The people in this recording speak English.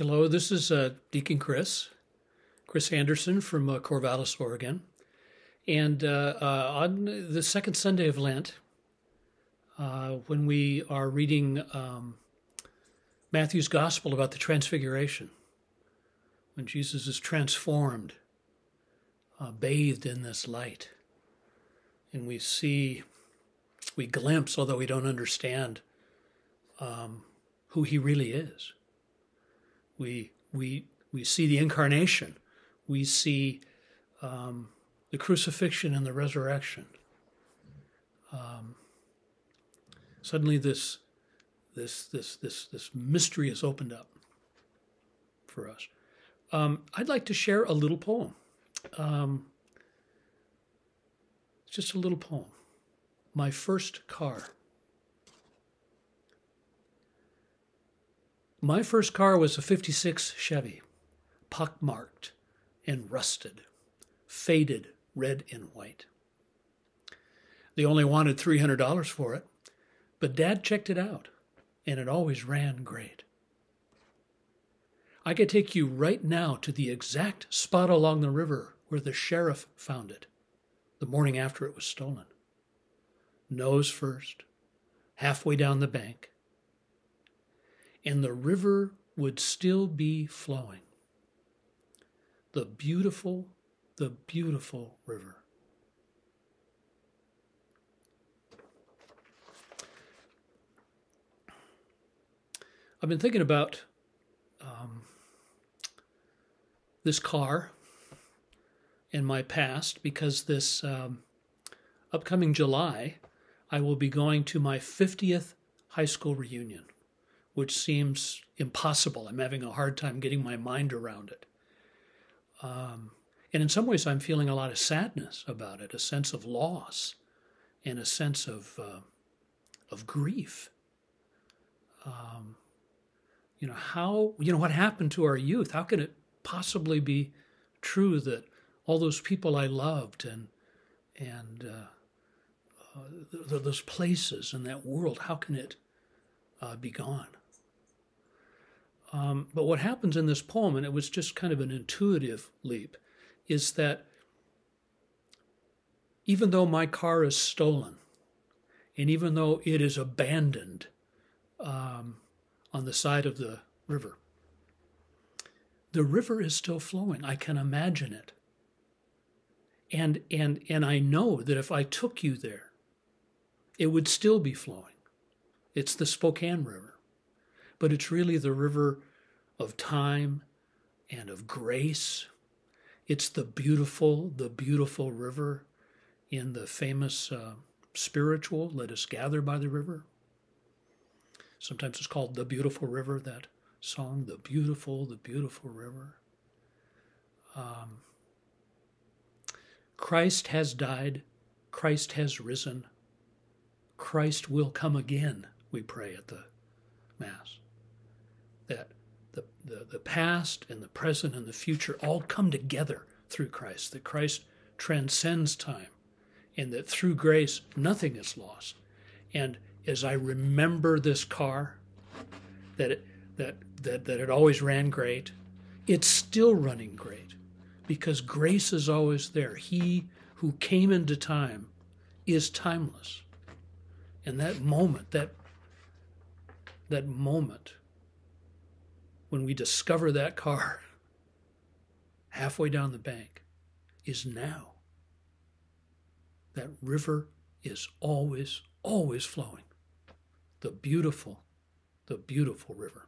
Hello, this is Deacon Chris Anderson from Corvallis, Oregon. And on the second Sunday of Lent, when we are reading Matthew's Gospel about the Transfiguration, when Jesus is transformed, bathed in this light, and we glimpse, although we don't understand, who he really is. We see the incarnation. We see the crucifixion and the resurrection. Suddenly, this mystery is opened up for us. I'd like to share a little poem. Just a little poem. My first car. My first car was a '56 Chevy, pockmarked and rusted, faded red and white. They only wanted $300 for it, but Dad checked it out, and it always ran great. I could take you right now to the exact spot along the river where the sheriff found it the morning after it was stolen. Nose first, halfway down the bank, and the river would still be flowing. The beautiful river. I've been thinking about this car in my past because this upcoming July, I will be going to my 50th high school reunion, which seems impossible. I'm having a hard time getting my mind around it. And in some ways, I'm feeling a lot of sadness about it, a sense of loss and a sense of grief. What happened to our youth? How can it possibly be true that all those people I loved and those places and that world, how can it be gone? But what happens in this poem, and it was just kind of an intuitive leap, is that even though my car is stolen, and even though it is abandoned on the side of the river is still flowing. I can imagine it. And I know that if I took you there, it would still be flowing. It's the Spokane River. But it's really the river of time and of grace. It's the beautiful river in the famous spiritual, Let Us Gather by the River. Sometimes it's called The Beautiful River, that song, the beautiful river. Christ has died, Christ has risen, Christ will come again, we pray at the Mass. That the past and the present and the future all come together through Christ, that Christ transcends time, and that through grace nothing is lost. And as I remember this car, that it always ran great, it's still running great, because grace is always there. He who came into time is timeless. And that moment when we discover that car halfway down the bank is now. That river is always flowing. The beautiful river.